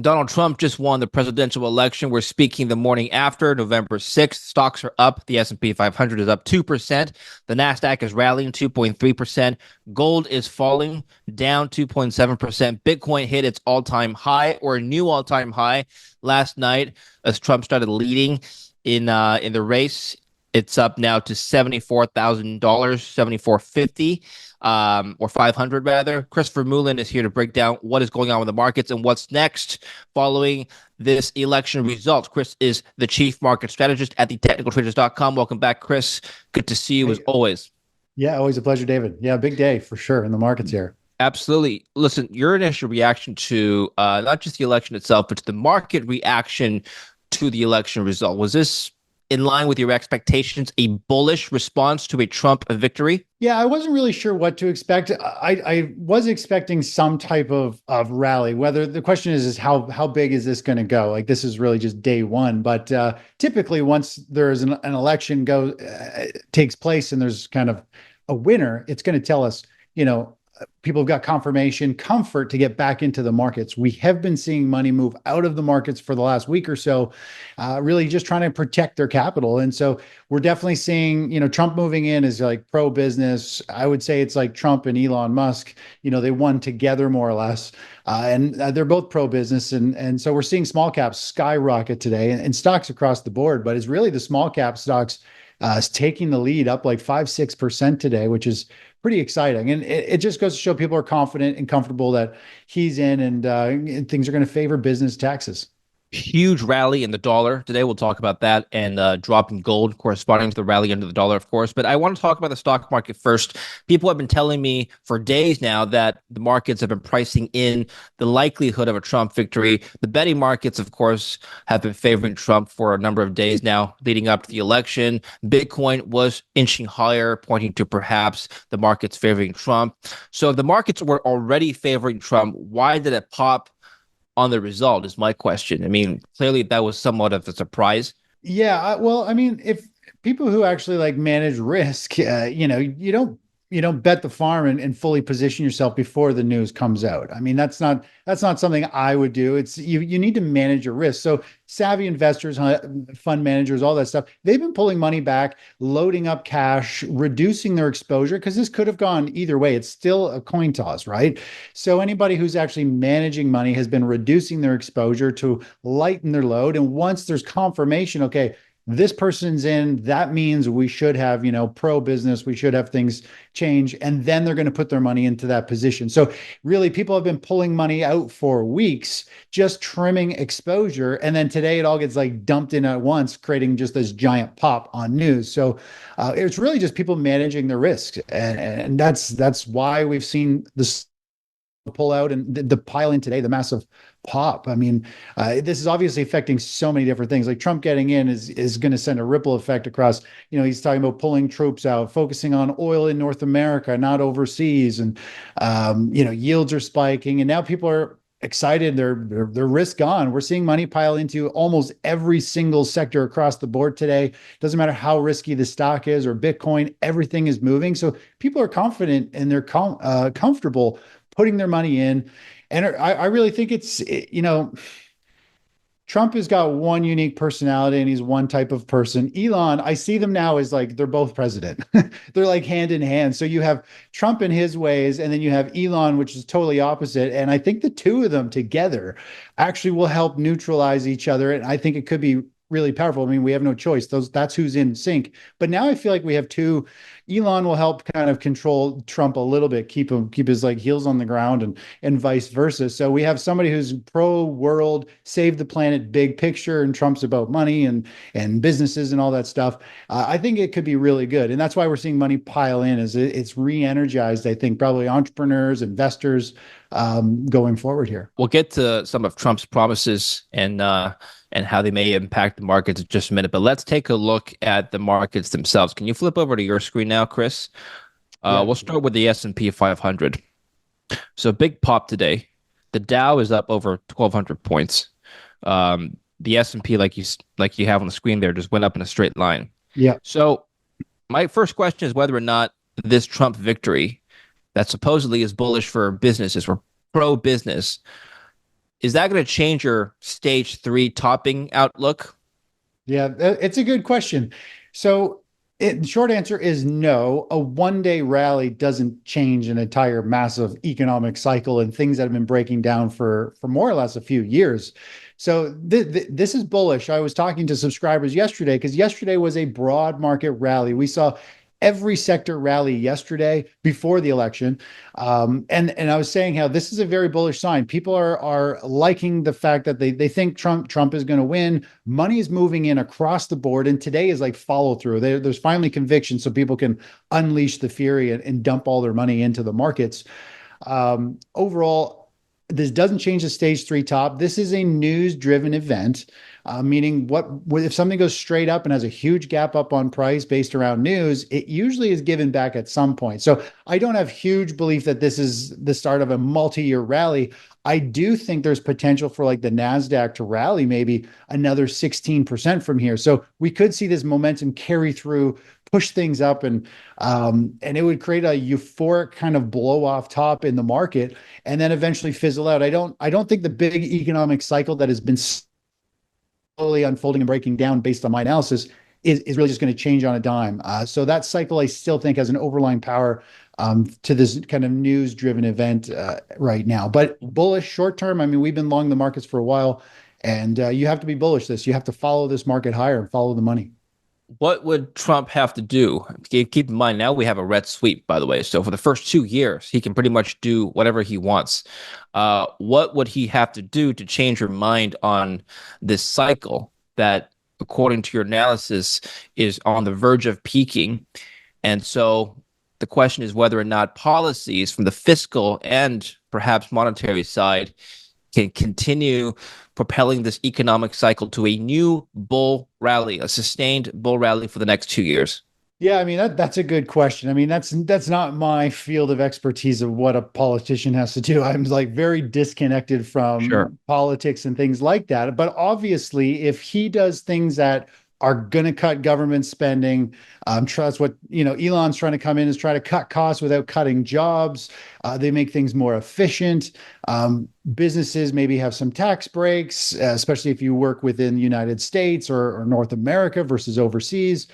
Donald Trump just won the presidential election. We're speaking the morning after, November 6th. Stocks are up. The S&P 500 is up 2%. The Nasdaq is rallying 2.3%. Gold is falling down 2.7%. Bitcoin hit its all-time high, or a new all-time high, last night as Trump started leading in the race. It's up now to $74,000, 7450, or 500 rather. Chris Vermeulen is here to break down what is going on with the markets and what's next following this election result. Chris is the chief market strategist at thetechnicaltraders.com. Welcome back, Chris. Good to see you as Hey, always. yeah, always a pleasure, David. Yeah, big day for sure in the markets here. Absolutely. Listen, your initial reaction to not just the election itself, but to the market reaction to the election result. Was this in line with your expectations, a bullish response to a Trump victory? Yeah, I wasn't really sure what to expect. I was expecting some type of rally. Whether the question is how big is this going to go? Like this is really just day one. But typically, once there's an election takes place and there's kind of a winner, it's going to tell us, people have got confirmation, comfort to get back into the markets. We have been seeing money move out of the markets for the last week or so, really just trying to protect their capital. And so we're definitely seeing, Trump moving in is like pro business. I would say it's like Trump and Elon Musk. They won together more or less, and they're both pro business. And so we're seeing small caps skyrocket today, and stocks across the board. But it's really the small cap stocks is taking the lead, up like 5-6% today, which is pretty exciting. And it just goes to show people are confident and comfortable that he's in, and things are going to favor business taxes. Huge rally in the dollar today. We'll talk about that, and drop in gold corresponding to the rally under the dollar, of course. But I want to talk about the stock market first. People have been telling me for days now that the markets have been pricing in the likelihood of a Trump victory. The betting markets, of course, have been favoring Trump for a number of days now leading up to the election. Bitcoin was inching higher, pointing to perhaps the markets favoring Trump. So if the markets were already favoring Trump, why did it pop on the result is my question. I mean, clearly that was somewhat of a surprise. Yeah, well, I mean, if people who actually like manage risk, you don't bet the farm and fully position yourself before the news comes out. I mean, that's not something I would do. It's you need to manage your risk. So savvy investors, fund managers, all that stuff, they've been pulling money back, loading up cash, reducing their exposure because this could have gone either way. It's still a coin toss, right? So anybody who's actually managing money has been reducing their exposure to lighten their load. And once there's confirmation, okay, this person's in, that means we should have, pro business, we should have things change, and then they're going to put their money into that position. So really people have been pulling money out for weeks, just trimming exposure, and then today it all gets like dumped in at once, creating just this giant pop on news. So it's really just people managing their risks, and that's why we've seen this pull out and the pile in today, the massive pop. I mean, this is obviously affecting so many different things. Like Trump getting in is going to send a ripple effect across. He's talking about pulling troops out, focusing on oil in North America, not overseas, and yields are spiking, and now people are excited. They're risk on. We're seeing money pile into almost every single sector across the board today. Doesn't matter how risky the stock is or Bitcoin, everything is moving. So people are confident and they're comfortable putting their money in. And I really think Trump has got one unique personality and he's one type of person. Elon, I see them now as like they're both president. They're like hand in hand. So you have Trump in his ways, and then you have Elon, which is totally opposite. And I think the two of them together actually will help neutralize each other. And I think it could be really powerful. I mean, we have no choice. That's who's in sync. But now I feel like we have two. Elon will help kind of control Trump a little bit, keep his like heels on the ground, and vice versa. So we have somebody who's pro world, save the planet, big picture, and Trump's about money and businesses and all that stuff. I think it could be really good, and that's why we're seeing money pile in. It's re-energized, I think, probably entrepreneurs, investors, going forward here. We'll get to some of Trump's promises and how they may impact the markets in just a minute. But let's take a look at the markets themselves. Can you flip over to your screen now, Chris? Yeah. We'll start with the S&P 500. So big pop today. The Dow is up over 1,200 points. The S&P, like you have on the screen there, just went up in a straight line. Yeah. So my first question is whether or not this Trump victory that supposedly is bullish for businesses, for pro-business, Is that going to change your stage three topping outlook? Yeah, it's a good question. So, the short answer is no. A one-day rally doesn't change an entire massive economic cycle and things that have been breaking down for more or less a few years. So this is bullish. I was talking to subscribers yesterday because yesterday was a broad market rally. We saw every sector rally yesterday before the election. And I was saying how this is a very bullish sign. People are liking the fact that they think Trump is going to win. Money is moving in across the board, and today is like follow through. There's finally conviction, so people can unleash the fury and dump all their money into the markets. Overall, this doesn't change the stage three top. This is a news driven event, meaning what if something goes straight up and has a huge gap up on price based around news, it usually is given back at some point. So I don't have huge belief that this is the start of a multi-year rally. I do think there's potential for like the NASDAQ to rally maybe another 16% from here. So we could see this momentum carry through, push things up, and it would create a euphoric kind of blow off top in the market and then eventually fizzle out. I don't think the big economic cycle that has been slowly unfolding and breaking down based on my analysis is really just going to change on a dime. So that cycle, I still think, has an overlying power to this kind of news driven event right now. But bullish short term, I mean, we've been long the markets for a while, and you have to be bullish this. You have to follow this market higher and follow the money. What would Trump have to do? Keep in mind, now we have a red sweep, by the way. So for the first 2 years, he can pretty much do whatever he wants. What would he have to do to change your mind on this cycle that, according to your analysis, is on the verge of peaking? And so the question is whether or not policies from the fiscal and perhaps monetary side can continue propelling this economic cycle to a new bull rally, a sustained bull rally for the next 2 years? Yeah, I mean that's a good question. I mean that's not my field of expertise of what a politician has to do. I'm like very disconnected Sure. from politics and things like that. But obviously, if he does things that are going to cut government spending, that's what Elon's trying to come in is try to cut costs without cutting jobs. They make things more efficient. Businesses maybe have some tax breaks, especially if you work within the United States or North America versus overseas.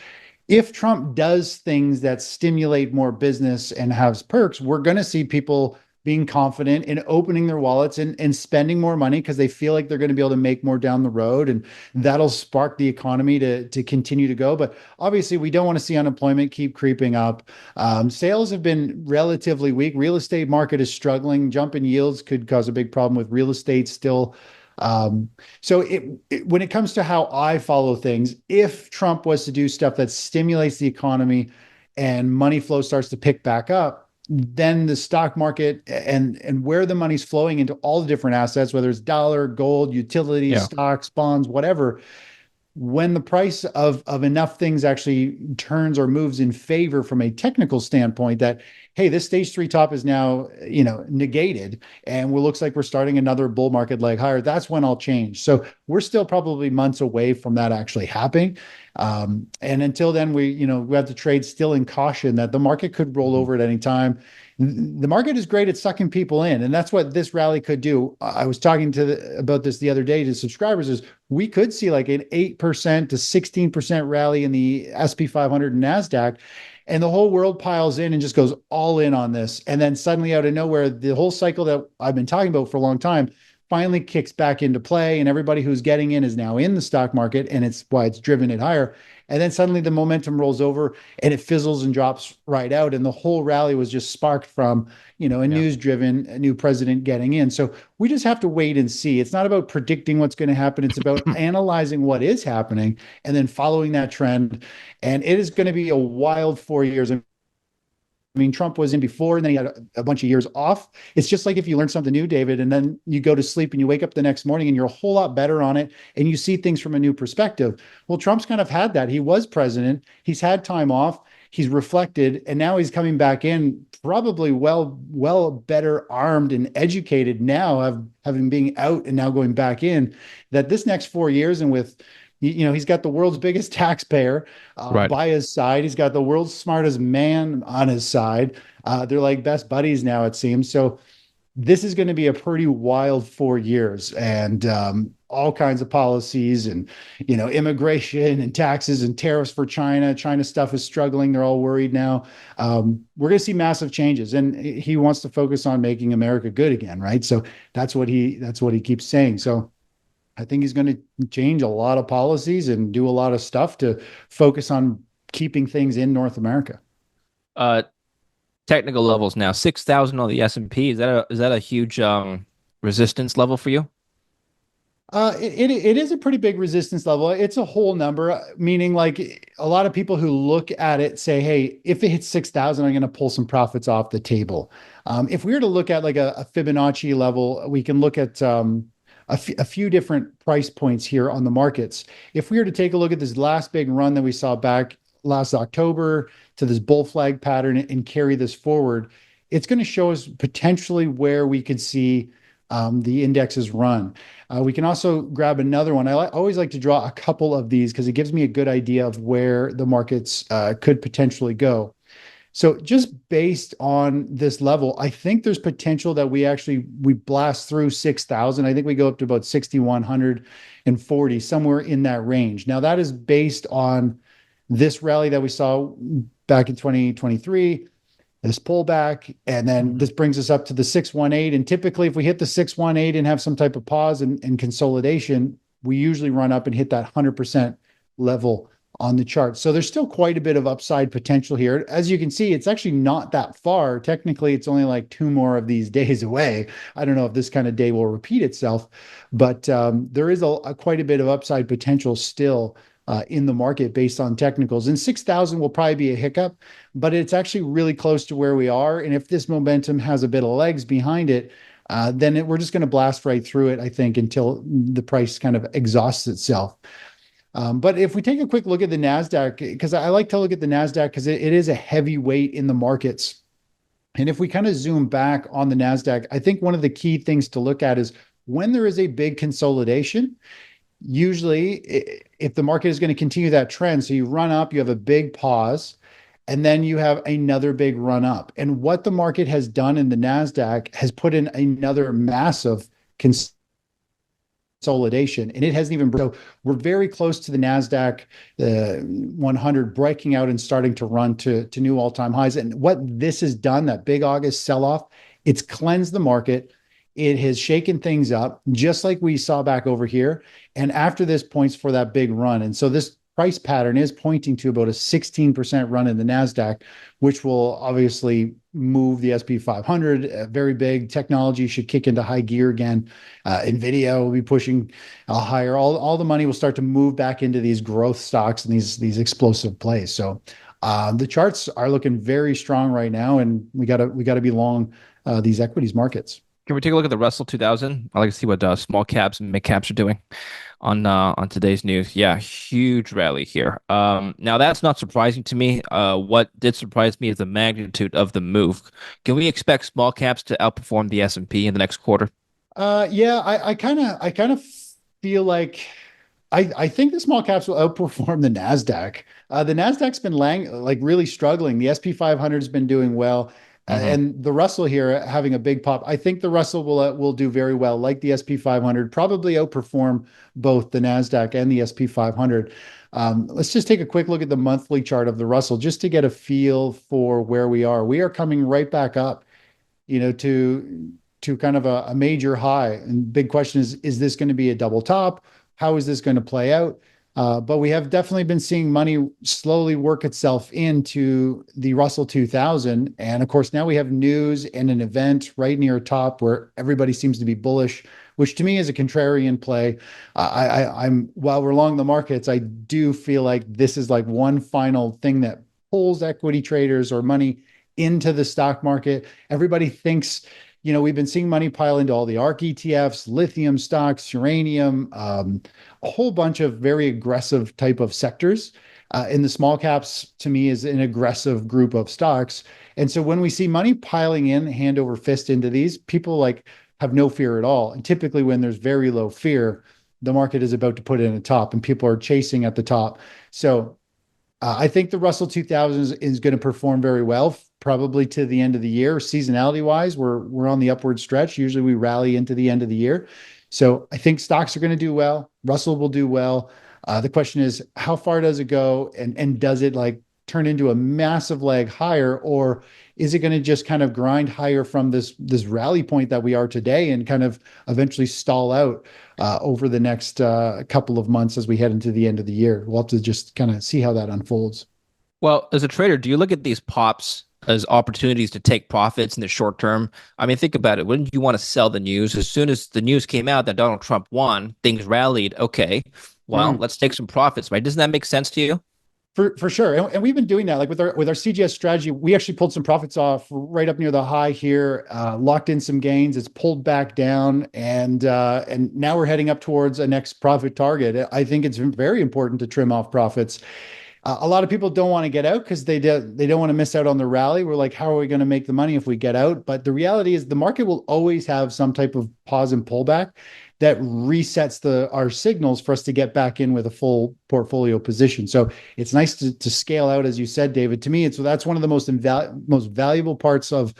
If Trump does things that stimulate more business and has perks, we're going to see people being confident in opening their wallets and spending more money because they feel like they're going to be able to make more down the road. And that'll spark the economy to continue to go. But obviously, we don't want to see unemployment keep creeping up. Sales have been relatively weak. Real estate market is struggling. Jump in yields could cause a big problem with real estate still. So when it comes to how I follow things, if Trump was to do stuff that stimulates the economy and money flow starts to pick back up, then the stock market and where the money's flowing into all the different assets, whether it's dollar, gold, utilities, Yeah. stocks, bonds, whatever, when the price of enough things actually turns or moves in favor from a technical standpoint that hey, this stage three top is now negated and it looks like we're starting another bull market leg higher, that's when I'll change. So we're still probably months away from that actually happening. And until then, we have to trade still in caution that the market could roll over at any time. The market is great at sucking people in, and that's what this rally could do. I was talking about this the other day to subscribers. Is we could see like an 8% to 16% rally in the SP 500 and Nasdaq, and the whole world piles in and just goes all in on this, and then suddenly out of nowhere, the whole cycle that I've been talking about for a long time finally kicks back into play, and everybody who's getting in is now in the stock market, and it's why it's driven it higher. And then suddenly the momentum rolls over and it fizzles and drops right out. And the whole rally was just sparked from, a Yeah. news driven new president getting in. So we just have to wait and see. It's not about predicting what's going to happen. It's about analyzing what is happening and then following that trend. And it is going to be a wild 4 years. I mean, Trump was in before and then he had a bunch of years off. It's just like if you learn something new, David, and then you go to sleep and you wake up the next morning and you're a whole lot better on it and you see things from a new perspective. Well, Trump's kind of had that. He was president, he's had time off, he's reflected, and now he's coming back in probably well better armed and educated now, having being out and now going back in, that this next 4 years and with he's got the world's biggest taxpayer Right. by his side. He's got the world's smartest man on his side. They're like best buddies now, it seems. So this is going to be a pretty wild 4 years, and all kinds of policies, and immigration and taxes and tariffs for China. China stuff is struggling; they're all worried now. We're going to see massive changes, and he wants to focus on making America good again, right? So that's what he keeps saying. So I think he's going to change a lot of policies and do a lot of stuff to focus on keeping things in North America. Uh, Technical levels now 6,000 on the S&P. Is that a huge resistance level for you? It is a pretty big resistance level. It's a whole number, meaning like a lot of people who look at it say, "Hey, if it hits 6,000, I'm going to pull some profits off the table." If we were to look at like a Fibonacci level, we can look at a few different price points here on the markets. If we were to take a look at this last big run that we saw back last October to this bull flag pattern and carry this forward, it's going to show us potentially where we could see the indexes run. We can also grab another one. Always like to draw a couple of these because it gives me a good idea of where the markets could potentially go. So just based on this level, I think there's potential that we blast through 6,000. I think we go up to about 6,140, somewhere in that range. Now that is based on this rally that we saw back in 2023, this pullback, and then this brings us up to the 618. And typically, if we hit the 618 and have some type of pause and consolidation, we usually run up and hit that 100% level on the chart. So there's still quite a bit of upside potential here. As you can see, it's actually not that far. Technically, it's only like two more of these days away. I don't know if this kind of day will repeat itself, but there is quite a bit of upside potential still in the market based on technicals. And 6,000 will probably be a hiccup, but it's actually really close to where we are. And if this momentum has a bit of legs behind it, then we're just going to blast right through it, I think, until the price kind of exhausts itself. But if we take a quick look at the NASDAQ, because I like to look at the NASDAQ because it is a heavy weight in the markets. And if we kind of zoom back on the NASDAQ, I think one of the key things to look at is when there is a big consolidation, usually if the market is going to continue that trend, so you run up, you have a big pause, and then you have another big run up. And what the market has done in the NASDAQ has put in another massive consolidation, and it hasn't even. So we're very close to the NASDAQ 100 breaking out and starting to run to new all-time highs. And what this has done, that big August sell-off, it's cleansed the market. It has shaken things up, just like we saw back over here. And after this points for that big run. And so this price pattern is pointing to about a 16% run in the NASDAQ, which will obviously move the SP 500. Very big. Technology should kick into high gear again. NVIDIA will be pushing higher. All the money will start to move back into these growth stocks and these explosive plays. So the charts are looking very strong right now, and we gotta be long these equities markets. Can we take a look at the Russell 2000? I like to see what small caps and mid caps are doing on today's news. Yeah, huge rally here. Now that's not surprising to me. What did surprise me is the magnitude of the move. Can we expect small caps to outperform the S&P in the next quarter? Yeah, I kind of feel like I think the small caps will outperform the Nasdaq. The Nasdaq's been like really struggling. The SP 500 has been doing well, Hmm. and the Russell here having a big pop. I think the Russell will do very well, like the SP 500, probably outperform both the Nasdaq and the SP 500. Let's just take a quick look at the monthly chart of the Russell just to get a feel for where we are. We are coming right back up, to kind of a major high. And big question is this going to be a double top? How is this going to play out? But we have definitely been seeing money slowly work itself into the Russell 2000. And of course, now we have news and an event right near top where everybody seems to be bullish, which to me is a contrarian play. I'm while we're long the markets, I do feel like this is like one final thing that pulls equity traders or money into the stock market. Everybody thinks, we've been seeing money pile into all the ARK ETFs, lithium stocks, uranium, a whole bunch of very aggressive type of sectors. In the small caps, to me, is an aggressive group of stocks. And so when we see money piling in hand over fist into these, people like have no fear at all. And typically when there's very low fear, the market is about to put in a top and people are chasing at the top. So I think the Russell 2000 is going to perform very well, probably to the end of the year. Seasonality wise, we're on the upward stretch. Usually we rally into the end of the year. So I think stocks are going to do well. Russell will do well. The question is, how far does it go, and does it like turn into a massive leg higher, or is it going to just kind of grind higher from this rally point that we are today and kind of eventually stall out over the next couple of months as we head into the end of the year? We'll have to just kind of see how that unfolds. Well, as a trader, do you look at these pops as opportunities to take profits in the short term? I mean, think about it. Wouldn't you want to sell the news? As soon as the news came out that Donald Trump won, things rallied. Okay, well, Mm. let's take some profits, right? Doesn't that make sense to you? For sure, and we've been doing that. Like with our CGS strategy, we actually pulled some profits off right up near the high here, locked in some gains. It's pulled back down, and now we're heading up towards a next profit target. I think it's very important to trim off profits. A lot of people don't want to get out because they don't want to miss out on the rally. We're like, how are we going to make the money if we get out? But the reality is, the market will always have some type of pause and pullback that resets our signals for us to get back in with a full portfolio position. So it's nice to scale out, as you said, David. To me, that's one of the most valuable parts of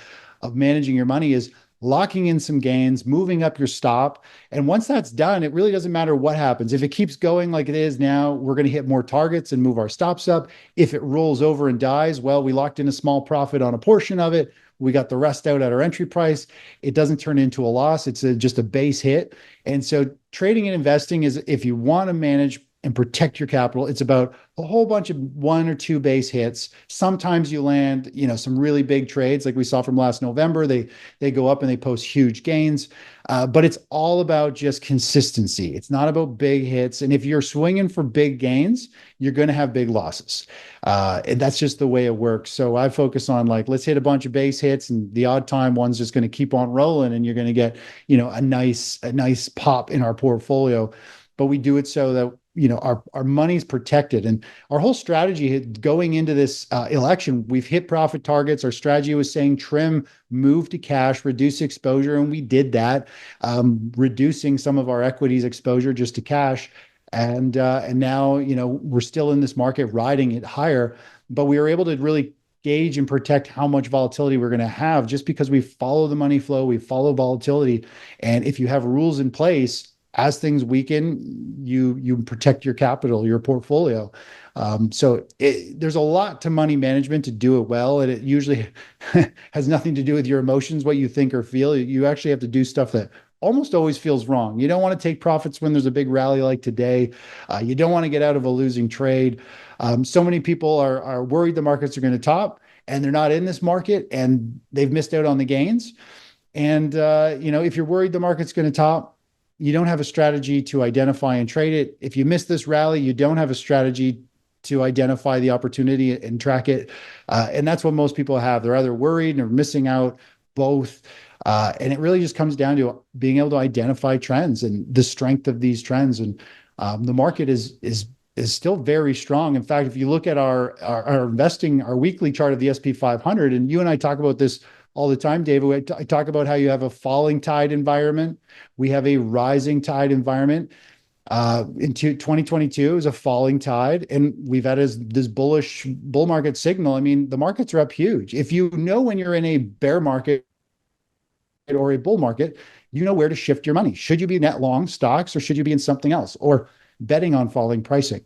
managing your money is locking in some gains, moving up your stop. And once that's done, it really doesn't matter what happens. If it keeps going like it is now, we're going to hit more targets and move our stops up. If it rolls over and dies, well, we locked in a small profit on a portion of it. We got the rest out at our entry price. It doesn't turn into a loss. It's just a base hit. And so trading and investing is, if you want to manage and protect your capital, it's about a whole bunch of one or two base hits. Sometimes you land, some really big trades like we saw from last November. They go up and they post huge gains, but it's all about just consistency. It's not about big hits. And if you're swinging for big gains, you're going to have big losses. And that's just the way it works. So I focus on like, let's hit a bunch of base hits, and the odd time one's just going to keep on rolling, and you're going to get, a nice pop in our portfolio. But we do it so that our money's protected, and our whole strategy going into this election, we've hit profit targets. Our strategy was saying trim, move to cash, reduce exposure, and we did that, reducing some of our equities exposure just to cash. And now we're still in this market riding it higher, but we were able to really gauge and protect how much volatility we're going to have just because we follow the money flow, we follow volatility. And if you have rules in place, as things weaken, you protect your capital, your portfolio. So there's a lot to money management to do it well, and it usually has nothing to do with your emotions, what you think or feel. You actually have to do stuff that almost always feels wrong. You don't want to take profits when there's a big rally like today. You don't want to get out of a losing trade. So many people are worried the markets are going to top, and they're not in this market, and they've missed out on the gains. And if you're worried the market's going to top, you don't have a strategy to identify and trade it. If you miss this rally, you don't have a strategy to identify the opportunity and track it. And that's what most people have. They're either worried or missing out, both. And it really just comes down to being able to identify trends and the strength of these trends. And the market is still very strong. In fact, if you look at our investing, our weekly chart of the SP 500, and you and I talk about this all the time, David. I talk about how you have a falling tide environment. We have a rising tide environment. Into 2022 is a falling tide, and we've had this bullish bull market signal. I mean, the markets are up huge. If you know when you're in a bear market or a bull market, you know where to shift your money. Should you be net long stocks, or should you be in something else, or betting on falling pricing?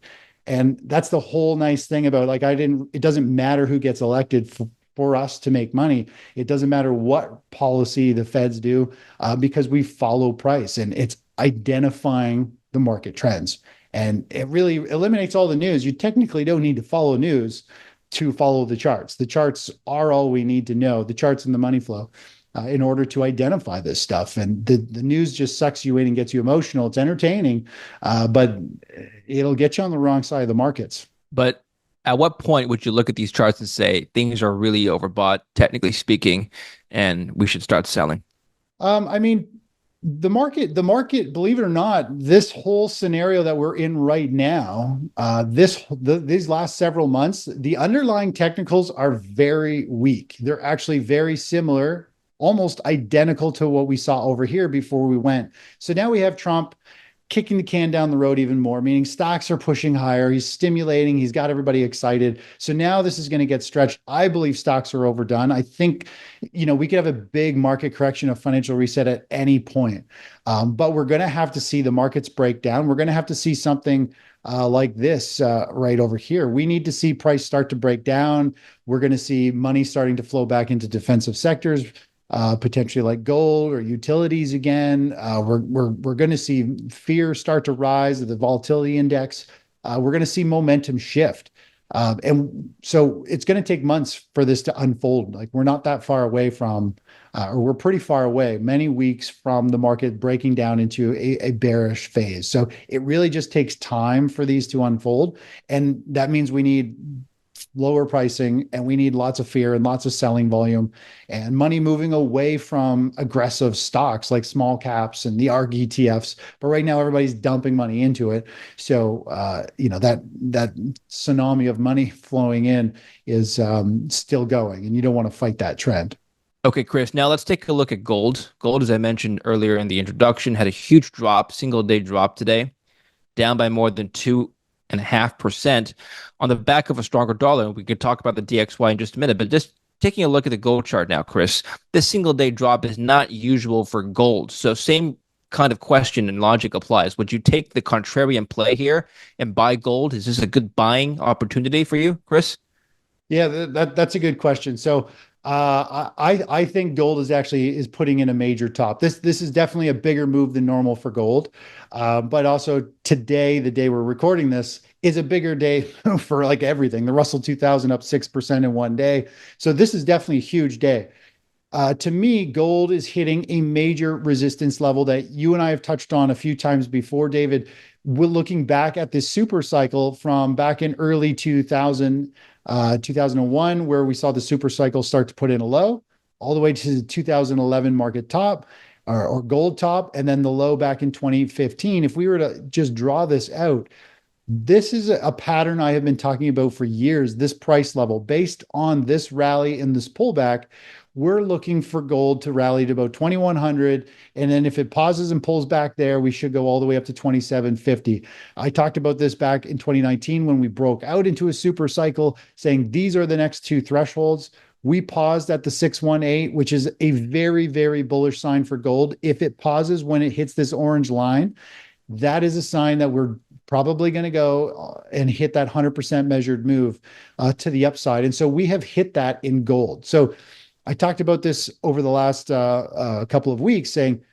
And that's the whole nice thing about, like, it doesn't matter who gets elected for us to make money. It doesn't matter what policy the feds do, because we follow price, and it's identifying the market trends. And it really eliminates all the news. You technically don't need to follow news to follow the charts. The charts are all we need to know, the charts and the money flow, in order to identify this stuff. And the news just sucks you in and gets you emotional. It's entertaining, but it'll get you on the wrong side of the markets. But at what point would you look at these charts and say things are really overbought, technically speaking, and we should start selling? I mean, the market, believe it or not, this whole scenario that we're in right now, these last several months, the underlying technicals are very weak. They're actually very similar, almost identical to what we saw over here before we went. So now we have Trump. kicking the can down the road even more, meaning stocks are pushing higher. He's stimulating, he's got everybody excited. So now this is going to get stretched. I believe stocks are overdone. I think, we could have a big market correction, a financial reset at any point. But we're going to have to see the markets break down. We're going to have to see something like this right over here. We need to see price start to break down. We're going to see money starting to flow back into defensive sectors, potentially like gold or utilities again. We're going to see fear start to rise of the volatility index. We're going to see momentum shift. And so it's going to take months for this to unfold. Like we're not that far away from, or we're pretty far away, many weeks from the market breaking down into a bearish phase. So it really just takes time for these to unfold. And that means we need lower pricing and we need lots of fear and lots of selling volume and money moving away from aggressive stocks like small caps and the ARG ETFs. But right now everybody's dumping money into it. So that tsunami of money flowing in is still going, and you don't want to fight that trend. Okay, Chris, now let's take a look at gold. Gold, as I mentioned earlier in the introduction, had a huge drop, single day drop today, down by more than 2.5% on the back of a stronger dollar. We could talk about the DXY in just a minute, but just taking a look at the gold chart now, Chris, this single day drop is not usual for gold. So same kind of question and logic applies. Would you take the contrarian play here and buy gold? Is this a good buying opportunity for you, Chris? Yeah, that's a good question. So I think gold is putting in a major top. This is definitely a bigger move than normal for gold, but also today, the day we're recording this, is a bigger day for like everything. The Russell 2000 up 6% in one day, so this is definitely a huge day. To me, gold is hitting a major resistance level that you and I have touched on a few times before, David. We're looking back at this super cycle from back in early 2001, where we saw the super cycle start to put in a low, all the way to the 2011 market top or gold top, and then the low back in 2015. If we were to just draw this out, this is a pattern I have been talking about for years. This price level, based on this rally and this pullback, we're looking for gold to rally to about 2100. And then if it pauses and pulls back there, we should go all the way up to 2750. I talked about this back in 2019 when we broke out into a super cycle, saying these are the next two thresholds. We paused at the 618, which is a very, very bullish sign for gold. If it pauses when it hits this orange line, that is a sign that we're probably going to go and hit that 100% measured move to the upside. And so we have hit that in gold. So I talked about this over the last couple of weeks, saying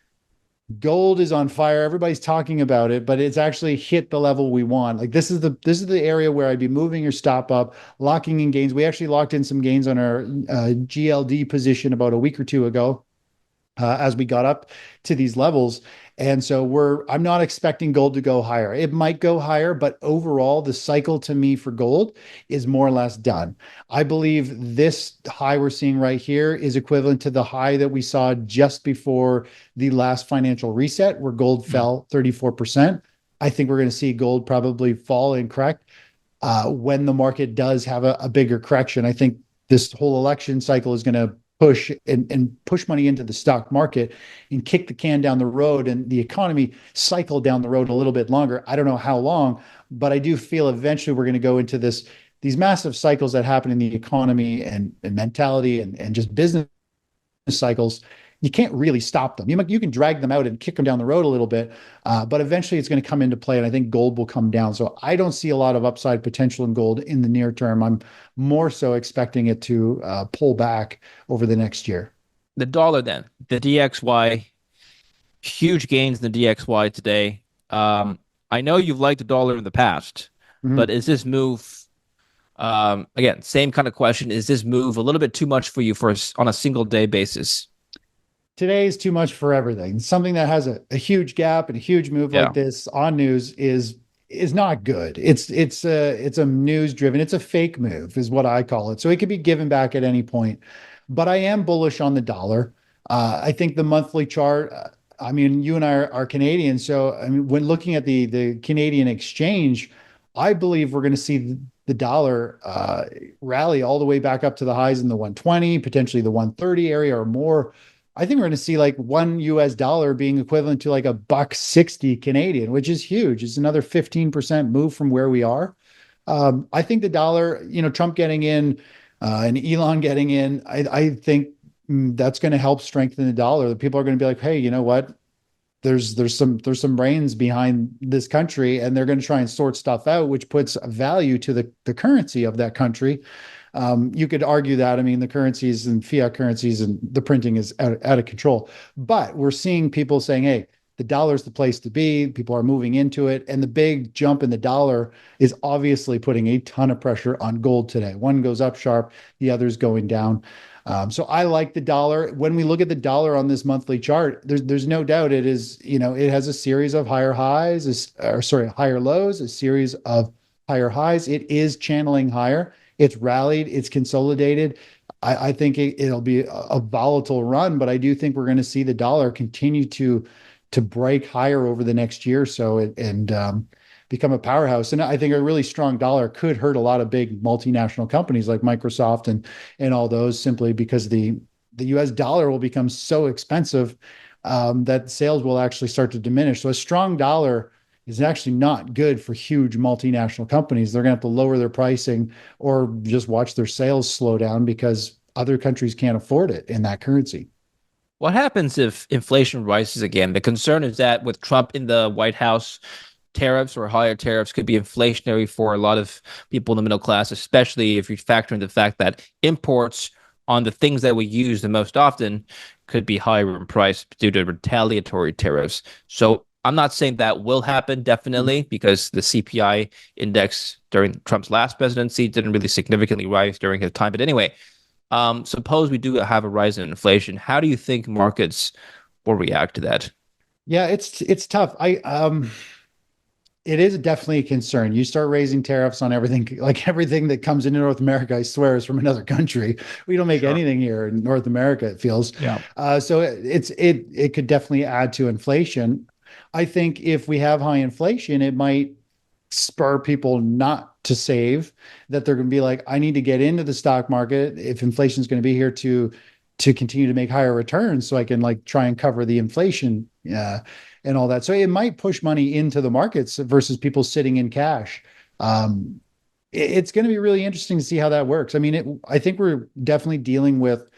gold is on fire. Everybody's talking about it, but it's actually hit the level we want. Like this is the area where I'd be moving your stop up, locking in gains. We actually locked in some gains on our GLD position about a week or two ago as we got up to these levels. And so I'm not expecting gold to go higher. It might go higher, but overall, the cycle to me for gold is more or less done. I believe this high we're seeing right here is equivalent to the high that we saw just before the last financial reset, where gold fell 34%. I think we're going to see gold probably fall and correct when the market does have a bigger correction. I think this whole election cycle is going to push and push money into the stock market and kick the can down the road, and the economy cycle down the road a little bit longer. I don't know how long, but I do feel eventually we're going to go into these massive cycles that happen in the economy and mentality and just business cycles. You can't really stop them. You can drag them out and kick them down the road a little bit, but eventually it's going to come into play, and I think gold will come down. So I don't see a lot of upside potential in gold in the near term. I'm more so expecting it to pull back over the next year. The dollar then, the DXY, huge gains in the DXY today. I know you've liked the dollar in the past, but is this move, again, same kind of question, is this move a little bit too much for you on a single day basis? Today is too much for everything. Something that has a huge gap and a huge move like this on news is not good. It's a news driven. It's a fake move is what I call it. So it could be given back at any point. But I am bullish on the dollar. I think the monthly chart. I mean, you and I are Canadian, so I mean, when looking at the Canadian exchange, I believe we're going to see the dollar rally all the way back up to the highs in the 120, potentially the 130 area or more. I think we're going to see like one US dollar being equivalent to like a buck 60 Canadian, which is huge. It's another 15% move from where we are. I think the dollar, Trump getting in and Elon getting in, I think that's going to help strengthen the dollar. The people are going to be like, hey, you know what? There's some brains behind this country, and they're going to try and sort stuff out, which puts a value to the currency of that country. You could argue that, I mean, the currencies and fiat currencies and the printing is out of control. But we're seeing people saying, hey, the dollar's the place to be. People are moving into it. And the big jump in the dollar is obviously putting a ton of pressure on gold today. One goes up sharp, the other's going down. So I like the dollar. When we look at the dollar on this monthly chart, there's no doubt it is, it has a series of higher highs, or sorry, higher lows, a series of higher highs. It is channeling higher. It's rallied, it's consolidated. I think it'll be a volatile run, but I do think we're going to see the dollar continue to break higher over the next year or so and become a powerhouse. And I think a really strong dollar could hurt a lot of big multinational companies like Microsoft and all those, simply because the US dollar will become so expensive that sales will actually start to diminish. So a strong dollar is actually not good for huge multinational companies. They're going to have to lower their pricing or just watch their sales slow down because other countries can't afford it in that currency. What happens if inflation rises again? The concern is that with Trump in the White House, tariffs or higher tariffs could be inflationary for a lot of people in the middle class, especially if you factor in the fact that imports on the things that we use the most often could be higher in price due to retaliatory tariffs. So I'm not saying that will happen, definitely, because the CPI index during Trump's last presidency didn't really significantly rise during his time. But anyway, suppose we do have a rise in inflation. How do you think markets will react to that? Yeah, it's tough. It is definitely a concern. You start raising tariffs on everything, like everything that comes into North America, I swear, is from another country. We don't make Sure. anything here in North America, it feels. Yeah. So it could definitely add to inflation. I think if we have high inflation, it might spur people not to save, that they're going to be like, I need to get into the stock market if inflation is going to be here to continue to make higher returns so I can like try and cover the inflation and all that. So it might push money into the markets versus people sitting in cash. It's going to be really interesting to see how that works. I mean, I think we're definitely dealing with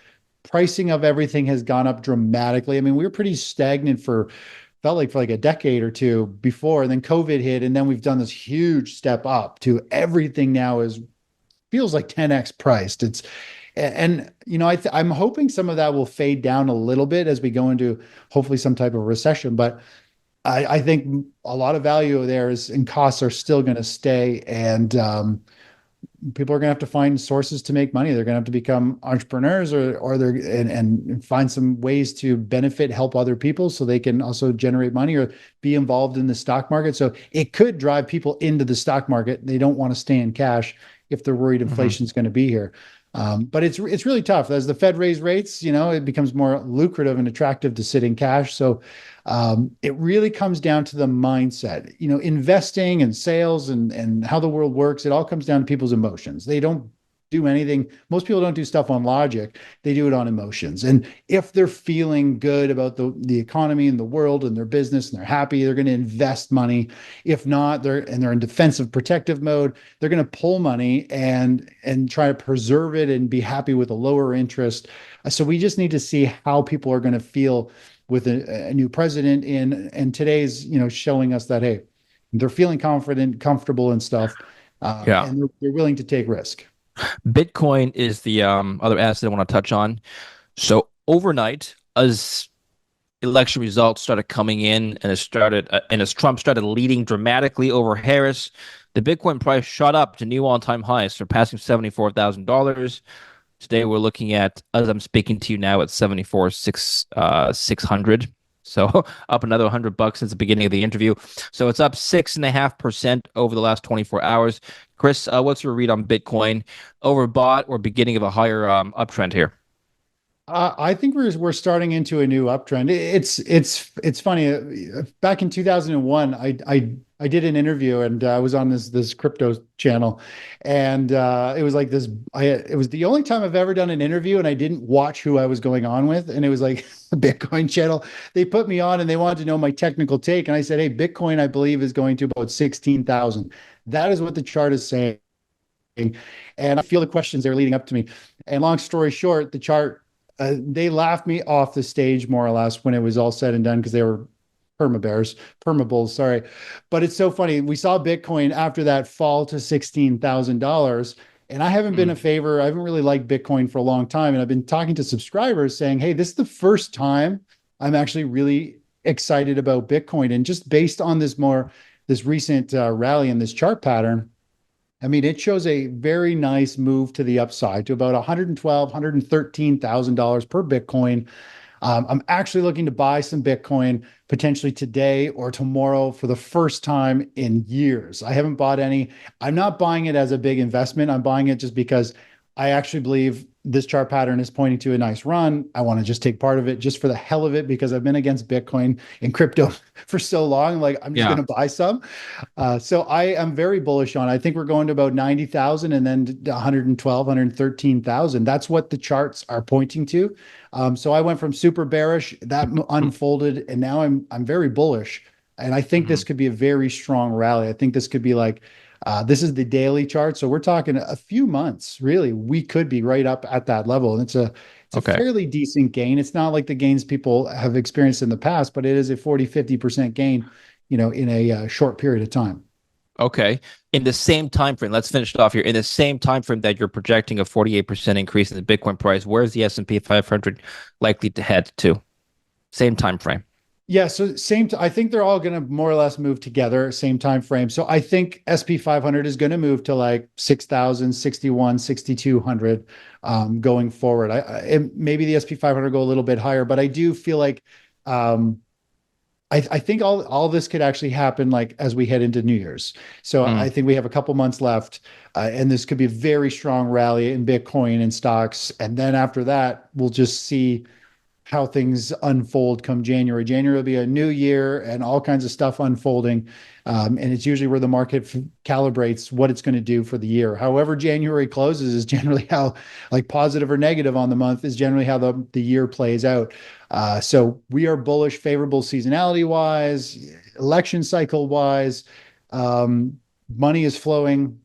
pricing of everything has gone up dramatically. I mean, we were pretty stagnant felt like for like a decade or two before, and then COVID hit, and then we've done this huge step up to everything now is feels like 10x priced. And I'm hoping some of that will fade down a little bit as we go into hopefully some type of recession. But I think a lot of value there is and costs are still going to stay, and people are going to have to find sources to make money. They're going to have to become entrepreneurs or they're and find some ways to benefit, help other people so they can also generate money or be involved in the stock market. So it could drive people into the stock market. They don't want to stay in cash if they're worried Mhm. inflation is going to be here. But it's really tough. As the Fed raise rates, it becomes more lucrative and attractive to sit in cash. So it really comes down to the mindset. Investing and sales and how the world works. It all comes down to people's emotions. They don't do anything. Most people don't do stuff on logic. They do it on emotions. And if they're feeling good about the economy and the world and their business and they're happy, they're going to invest money. If not, they're in defensive protective mode. They're going to pull money and try to preserve it and be happy with a lower interest. So we just need to see how people are going to feel with a new president in, and today's showing us that, hey, they're feeling confident, comfortable and stuff, Yeah. and they're willing to take risk. Bitcoin is the other asset I want to touch on. So overnight, as election results started coming in and as Trump started leading dramatically over Harris, the Bitcoin price shot up to new all-time highs, surpassing $74,000. Today we're looking at, as I'm speaking to you now, at 600. So up another $100 since the beginning of the interview. So it's up 6.5% over the last 24 hours. Chris, what's your read on Bitcoin? Overbought or beginning of a higher uptrend here? I think we're starting into a new uptrend. It's funny. Back in 2001, I did an interview and I was on this crypto channel, and it was like this. It was the only time I've ever done an interview and I didn't watch who I was going on with, and it was like a Bitcoin channel. They put me on and they wanted to know my technical take, and I said, "Hey, Bitcoin, I believe, is going to about 16,000. That is what the chart is saying." And I feel the questions they were leading up to me. And long story short, the chart, they laughed me off the stage more or less when it was all said and done because they were perma bulls, sorry. But it's so funny. We saw Bitcoin after that fall to $16,000. And I haven't been Mm. a favor. I haven't really liked Bitcoin for a long time. And I've been talking to subscribers saying, hey, this is the first time I'm actually really excited about Bitcoin. And just based on this recent rally in this chart pattern, I mean, it shows a very nice move to the upside to about 112, $113,000 per Bitcoin. I'm actually looking to buy some Bitcoin potentially today or tomorrow for the first time in years. I haven't bought any. I'm not buying it as a big investment. I'm buying it just because I actually believe this chart pattern is pointing to a nice run. I want to just take part of it just for the hell of it because I've been against Bitcoin and crypto for so long. Like, I'm just Yeah. going to buy some. So I am very bullish on. I think we're going to about 90,000 and then 112, 113,000. That's what the charts are pointing to. So I went from super bearish, that unfolded, and now I'm very bullish. And I think Mm-hmm. this could be a very strong rally. I think this could be like this is the daily chart. So we're talking a few months, really. We could be right up at that level. And it's a Okay. fairly decent gain. It's not like the gains people have experienced in the past, but it is a 40, 50% gain, in a short period of time. Okay. In the same time frame, let's finish it off here. In the same time frame that you're projecting a 48% increase in the Bitcoin price, where's the S&P 500 likely to head to? Same time frame. Yeah, so I think they're all going to more or less move together, same time frame. So I think SP 500 is going to move to like 6,000, 61, 6,200 going forward. Maybe the SP 500 go a little bit higher, but I do feel like um, I think all this could actually happen like as we head into New Year's. So I Mm. think we have a couple months left, and this could be a very strong rally in Bitcoin and stocks. And then after that, we'll just see how things unfold come January. January will be a new year and all kinds of stuff unfolding. And it's usually where the market calibrates what it's going to do for the year. However, January closes is generally how, like positive or negative on the month, is generally how the year plays out. So we are bullish, favorable seasonality wise, election cycle wise. Um, Money is flowing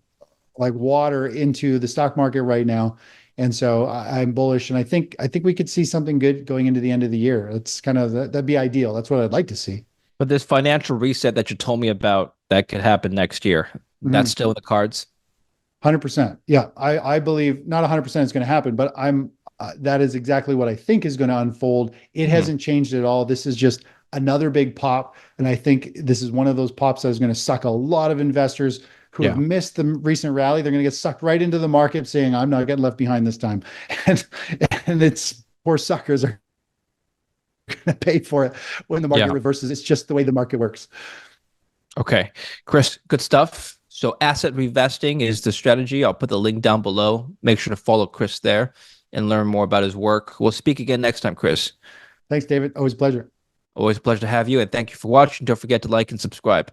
like water into the stock market right now. And so I'm bullish, and I think we could see something good going into the end of the year. It's kind of that'd be ideal. That's what I'd like to see. But this financial reset that you told me about that could happen next year, that's Mhm. still in the cards. 100%. Yeah, I believe not 100% is going to happen, but that is exactly what I think is going to unfold. It Hmm. hasn't changed at all. This is just another big pop, and I think this is one of those pops that is going to suck a lot of investors who have Yeah. missed the recent rally. They're going to get sucked right into the market, saying, "I'm not getting left behind this time," and it's poor suckers are going to pay for it when the market Yeah. reverses. It's just the way the market works. Okay. Chris, good stuff. So asset revesting is the strategy. I'll put the link down below. Make sure to follow Chris there and learn more about his work. We'll speak again next time, Chris. Thanks, David. Always a pleasure. Always a pleasure to have you, and thank you for watching. Don't forget to like and subscribe.